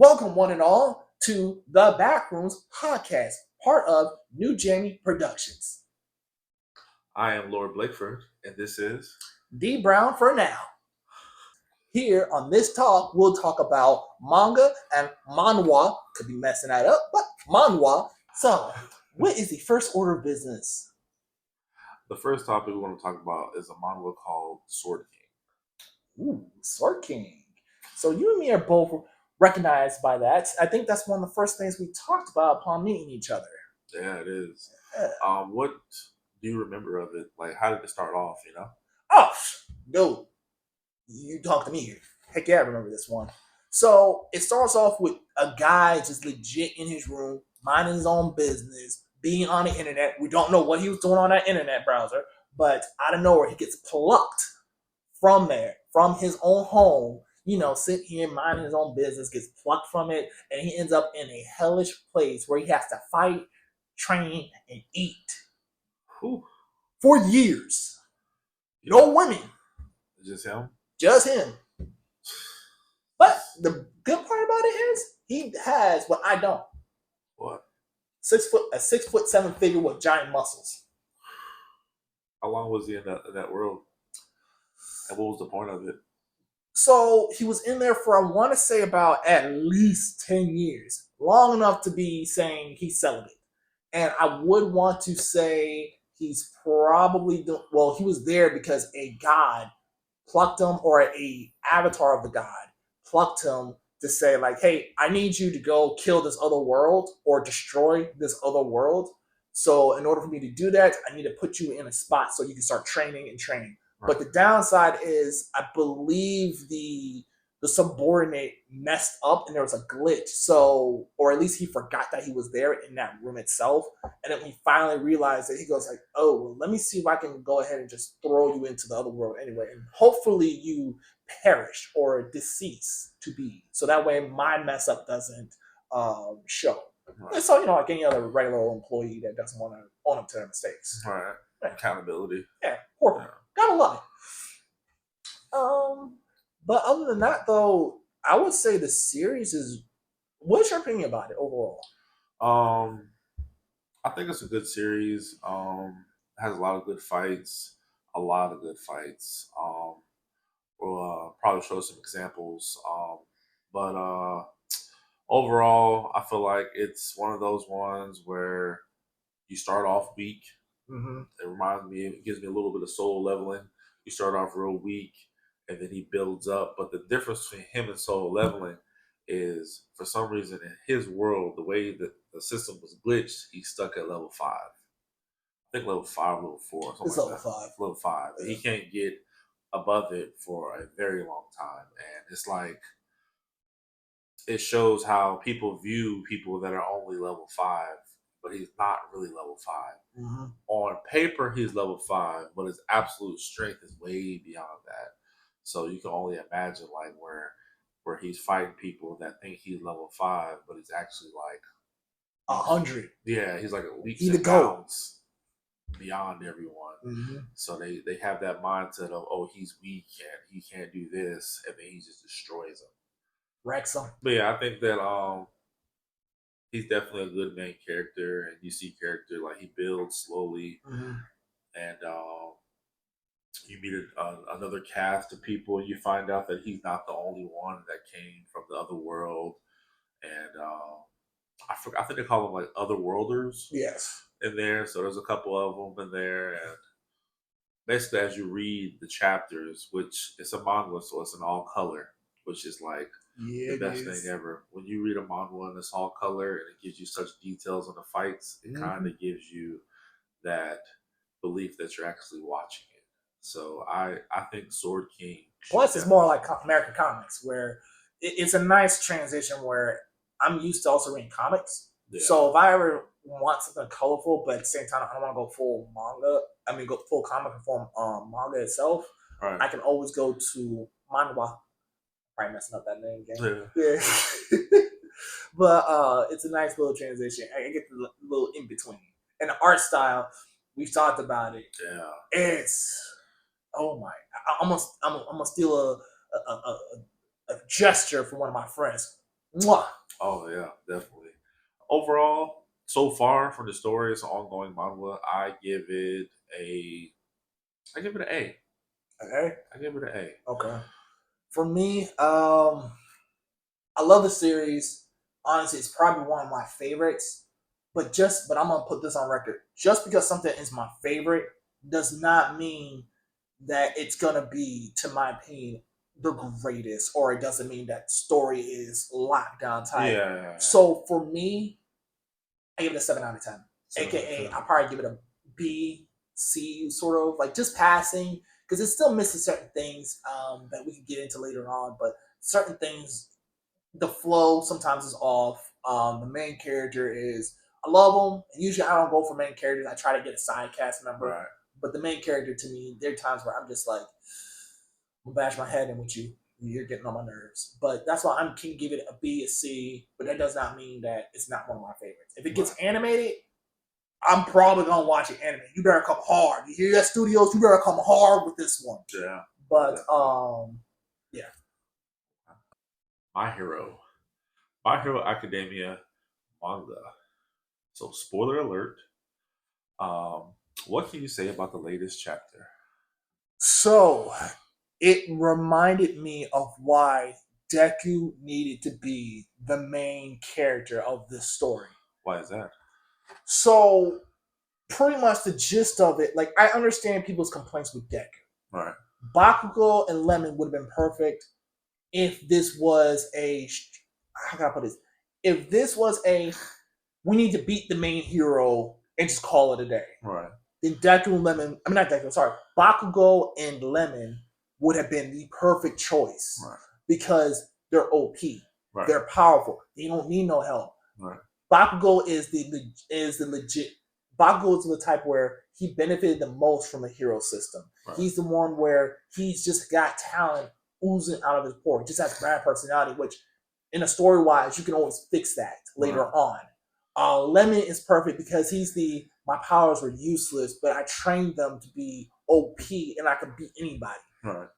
Welcome, one and all, to the Backrooms podcast, part of New Jamie Productions. I am Lord Blakeford, and this is D Brown for now. Here on this talk, we'll talk about manga and manhwa. Could be messing that up, but manhwa. So, what is the first order of business? the first topic we want to talk about is a manga called Sword King. Ooh, Sword King. So you and me are both recognized by that. I think that's one of the first things we talked about upon meeting each other. Yeah, it is. Yeah. What do you remember of it? Like, how did it start off? Oh, dude, you talk to me here. Heck yeah, I remember this one. So it starts off with a guy just legit in his room, minding his own business, being on the internet. We don't know what he was doing on that internet browser, but out of nowhere, he gets plucked from there, from his own home, sitting here minding his own business, gets plucked from it, and he ends up in a hellish place where he has to fight, train, and eat Whew. for years. No women. Just him? Just him. But the good part about it is he has what I don't. What? A 6'7" figure with giant muscles. How long was he in that world? And what was the point of it? So he was in there for, I want to say, about at least 10 years. Long enough to be saying he's celibate. And I would want to say he's probably, he was there because a god plucked him, or a avatar of the god plucked him to say, like, hey, I need you to go kill this other world or destroy this other world. So in order for me to do that, I need to put you in a spot so you can start training and training. Right. But the downside is, I believe the subordinate messed up and there was a glitch. So, or at least he forgot that he was there in that room itself. And then he finally realized that, he goes like, oh, well, let me see if I can go ahead and just throw you into the other world anyway. And hopefully you perish or decease to be. So that way my mess up doesn't show. Right. And so, like any other regular employee that doesn't want to own up to their mistakes. Right. Yeah. Accountability. Yeah, poor. Yeah. Gotta love it. But other than that, though, I would say the series is. What's your opinion about it overall? I think it's a good series. Has a lot of good fights. We'll probably show some examples. But overall, I feel like it's one of those ones where you start off weak. Mm-hmm. It gives me a little bit of soul leveling. You start off real weak, and then he builds up. But the difference between him and soul leveling is, for some reason, in his world, the way that the system was glitched, he's stuck at level 5. I think level 5, level 4, something it's like level that. 5. Level 5. Yeah. He can't get above it for a very long time. And it's like, it shows how people view people that are only level 5, but he's not really level 5. Mm-hmm. On paper, he's level 5, but his absolute strength is way beyond that. So you can only imagine, like, where he's fighting people that think he's level 5, but he's actually like 100. Yeah, he's like leaps and bounds beyond everyone. Mm-hmm. So they have that mindset of, oh, he's weak and he can't do this, and then he just destroys them. Wrecks them. But yeah, I think that he's definitely a good main character, and you see character, like, he builds slowly. Mm-hmm. And you meet another cast of people, and you find out that he's not the only one that came from the other world. And I think they call them like otherworlders. Yes. In there, so there's a couple of them in there, and basically, as you read the chapters, which it's a manhwa, so it's in all color, which is like the best thing ever. When you read a manhwa and it's all color and it gives you such details on the fights, it kind of gives you that belief that you're actually watching it. So I think Sword King. Plus, it's more like American comics, where it's a nice transition where I'm used to also reading comics. Yeah. So if I ever want something colorful, but at the same time I don't want to go full manga, go full comic form manga itself, right, I can always go to Manhwa. Probably messing up that name again. Yeah. But it's a nice little transition. I get the little in between. And the art style, we've talked about it. Yeah. It's, oh my, I'm gonna steal a gesture from one of my friends. Mwah. Oh yeah, definitely. Overall, so far from the story, it's an ongoing manhwa. A, I give it an A. Okay. I give it an A. Okay. For me, I love the series. Honestly, it's probably one of my favorites. But I'm gonna put this on record. Just because something is my favorite does not mean that it's gonna be, to my opinion, the greatest, or it doesn't mean that story is locked down tight. Yeah. So for me, I give it a 7 out of 10. 7 out of AKA, 10. I probably give it a B, C, sort of like just passing, because it's still missing certain things that we can get into later on. But certain things, the flow sometimes is off. The main character is, I love him. Usually I don't go for main characters. I try to get a side cast member. Right. But the main character, to me, there are times where I'm just like, I'm gonna bash my head in with you. You're getting on my nerves. But that's why I can give it a B, a C. But that does not mean that it's not one of my favorites. If it gets animated, I'm probably gonna watch it anime. You better come hard. You hear that, studios? You better come hard with this one. Yeah. But yeah. My Hero. My Hero Academia manga. So spoiler alert. Um, what can you say about the latest chapter? So it reminded me of why Deku needed to be the main character of this story. Why is that? So pretty much the gist of it, like I understand people's complaints with Deku. Right. Bakugo and Lemon would have been perfect if this was a, how can I put this? If this was a, we need to beat the main hero and just call it a day. Right. Then Deku and Lemon, I mean not Deku, sorry, Bakugo and Lemon would have been the perfect choice. Right. Because they're OP. Right. They're powerful. They don't need no help. Right. Bakugo is the legit. Bakugo is the type where he benefited the most from the hero system. Right. He's the one where he's just got talent oozing out of his pore. He just has bad personality, which in a story wise, you can always fix that later on. Lemon is perfect because he's my powers were useless, but I trained them to be OP and I can beat anybody. Right.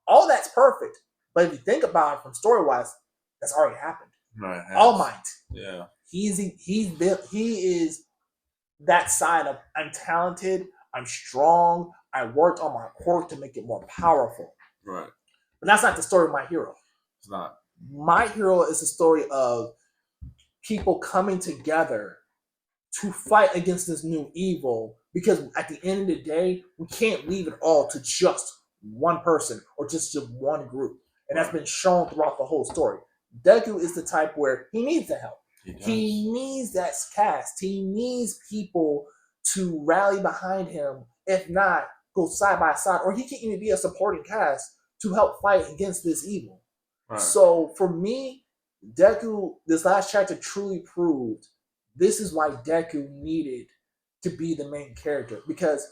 All that's perfect. But if you think about it from story wise, that's already happened. Right. All Might. Yeah. He is that side of, I'm talented, I'm strong, I worked on my quirk to make it more powerful. Right. But that's not the story of My Hero. It's not. My Hero is a story of people coming together to fight against this new evil, because at the end of the day, we can't leave it all to just one person or just to one group. And that's been shown throughout the whole story. Deku is the type where he needs the help. He needs that cast. He needs people to rally behind him. If not, go side by side, or he can even be a supporting cast to help fight against this evil. Right. So for me, Deku, this last chapter truly proved this is why Deku needed to be the main character. Because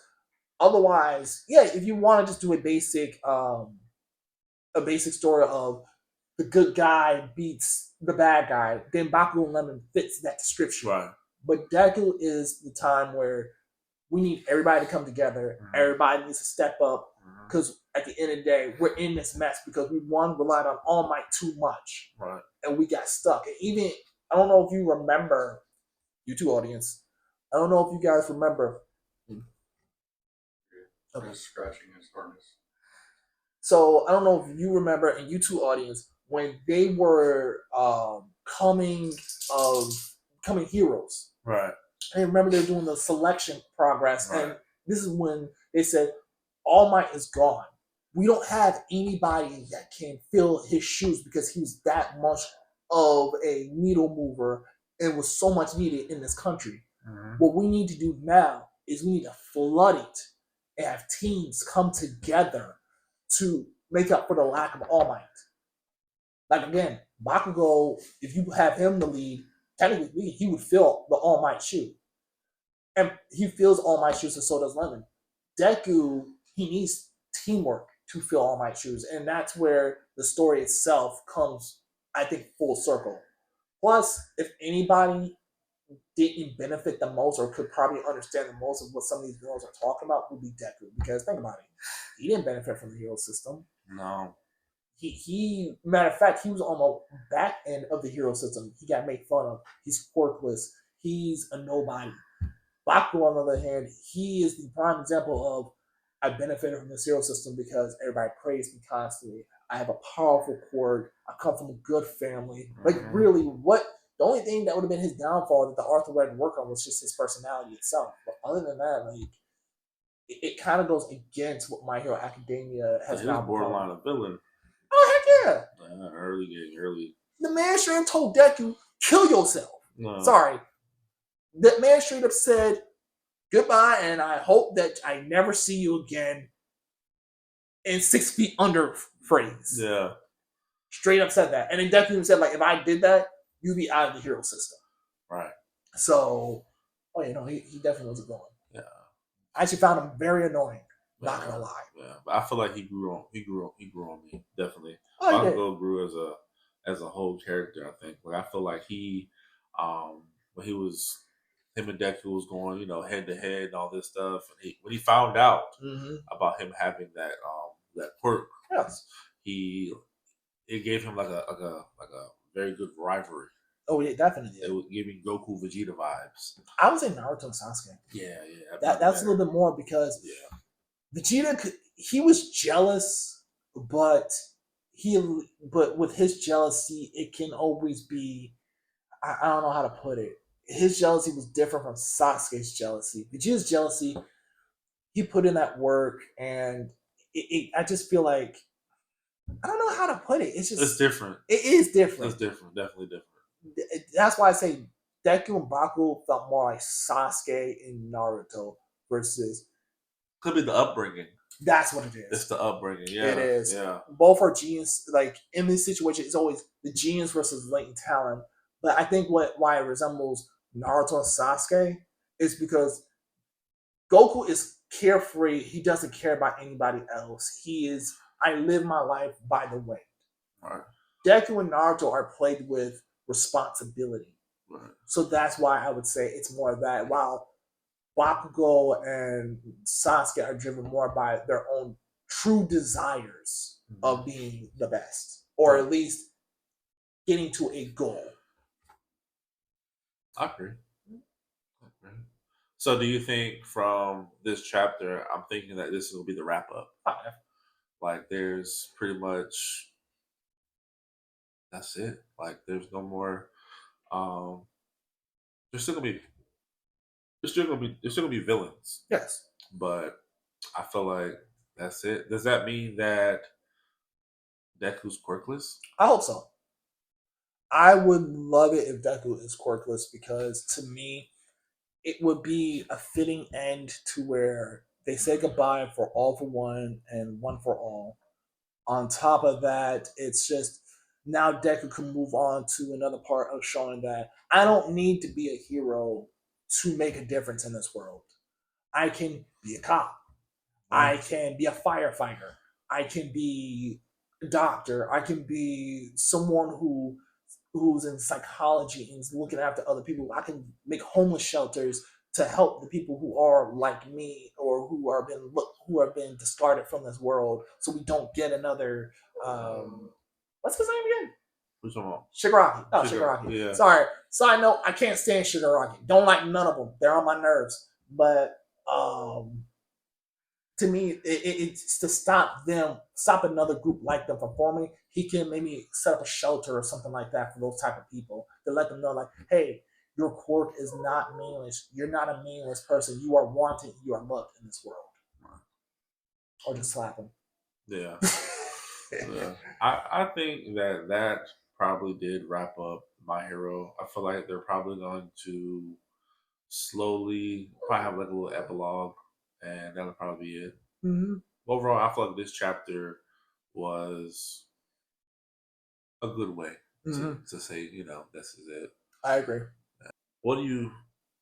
otherwise, yeah, if you want to just do a basic story of the good guy beats the bad guy, then Bakugo and Lemon fits that description. Right. But Deku is the time where we need everybody to come together. Mm-hmm. Everybody needs to step up, because at the end of the day, we're in this mess because we relied on All Might too much. Right. And we got stuck. And even, I don't know if you remember, you two audience, I don't know if you guys remember. Okay. Just scratching his harness. So I don't know if you remember, and you two audience, when they were coming heroes. Right. I remember they were doing the selection progress, right. And this is when they said, All Might is gone. We don't have anybody that can fill his shoes because he was that much of a needle mover and was so much needed in this country. Mm-hmm. What we need to do now is we need to flood it and have teams come together to make up for the lack of All Might. Like again, Bakugo, if you have him the lead, technically he would fill the All Might shoe. And he fills All Might shoes, and so does Lemon. Deku, he needs teamwork to fill All Might shoes. And that's where the story itself comes, I think, full circle. Plus, if anybody didn't benefit the most or could probably understand the most of what some of these girls are talking about would be Deku. Because think about it. He didn't benefit from the hero system. No. he matter of fact, he was on the back end of the hero system. He got made fun of. He's quirkless. He's a nobody. Bakugo, on the other hand, he is the prime example of I benefited from this hero system because everybody praised me constantly. I have a powerful quirk. I come from a good family. Like, really, what the only thing that would have been his downfall that the author would have worked on was just his personality itself. But other than that, like, it kind of goes against what My Hero Academia has He now was borderline become. a villain. Oh, heck yeah. Early. The man straight up told Deku, kill yourself. No. Sorry. That man straight up said, goodbye, and I hope that I never see you again in 6 feet under phrase. Yeah. Straight up said that. And then Deku said, like, if I did that, you'd be out of the hero system. Right. So, he definitely wasn't going. Yeah. I actually found him very annoying. Not gonna lie. Yeah, but I feel like he grew on me, definitely. Oh, Bakugo grew as a whole character. I think. Like I feel like he, when he was him and Deku was going, head to head and all this stuff. And when he found out about him having that quirk, yes, it gave him like a very good rivalry. Oh, yeah, definitely. It was giving Goku Vegeta vibes. I would say Naruto and Sasuke. Yeah. That's a little bit more because Vegeta, he was jealous, but with his jealousy, it can always be. I don't know how to put it. His jealousy was different from Sasuke's jealousy. Vegeta's jealousy, he put in that work, and I just feel like I don't know how to put it. It's different. It is different. It's different. Definitely different. That's why I say Deku and Baku felt more like Sasuke and Naruto versus. Could be the upbringing. That's what it is. It's the upbringing. Yeah, it is. Yeah, both are genius. Like in this situation, it's always the genius versus latent talent. But I think why it resembles Naruto and Sasuke is because Goku is carefree. He doesn't care about anybody else. He is. I live my life by the wind. Right. Deku and Naruto are played with responsibility. Right. So that's why I would say it's more of that. While Bakugo and Sasuke are driven more by their own true desires of being the best, or at least getting to a goal. I agree. So, do you think from this chapter, I'm thinking that this will be the wrap up? Like, there's pretty much that's it. Like, there's no more. There's still gonna be villains. Yes, but I feel like that's it. Does that mean that Deku's quirkless? I hope so. I would love it if Deku is quirkless because to me, it would be a fitting end to where they say goodbye for all for one and one for all. On top of that, it's just now Deku can move on to another part of showing that I don't need to be a hero to make a difference in this world. I can be a cop. I can be a firefighter. I can be a doctor. I can be someone who's in psychology and is looking after other people. I can make homeless shelters to help the people who are like me or who have been discarded from this world, so we don't get another. What's his name again? Who's on? Shigaraki. Oh, Shigaraki. Yeah. Sorry. Side note: I can't stand Shigaraki. Don't like none of them. They're on my nerves. But to me, it's to stop another group like them from forming. He can maybe set up a shelter or something like that for those type of people to let them know, like, hey, your quirk is not meaningless. You're not a meaningless person. You are wanted. You are loved in this world. Or just slap him. Yeah. Yeah. I think that probably did wrap up My Hero. I feel like they're probably going to slowly probably have like a little epilogue, and that'll probably be it. Mm-hmm. Overall, I feel like this chapter was a good way to say, this is it. I agree. What do you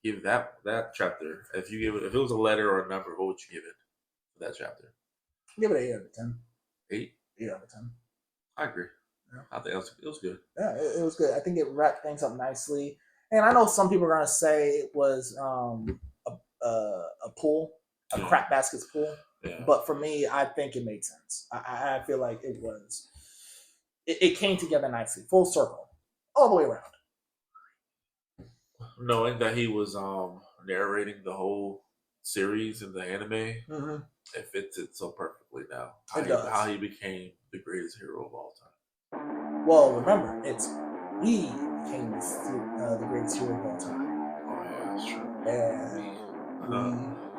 give that chapter? If it was a letter or a number, what would you give it for that chapter? Give it 8 out of 10. 8? 8 out of 10. I agree. Yeah. I think it was good. Yeah, it was good. I think it wrapped things up nicely. And I know some people are gonna say it was a pull, a crap baskets pull. Yeah. But for me, I think it made sense. I feel like it was it came together nicely, full circle, all the way around. Knowing that he was narrating the whole series in the anime, Mm-hmm. it fits it so perfectly now. It does. How he became the greatest hero of all time. Well, remember, it's we became the greatest hero of all time. Oh yeah, that's true. And we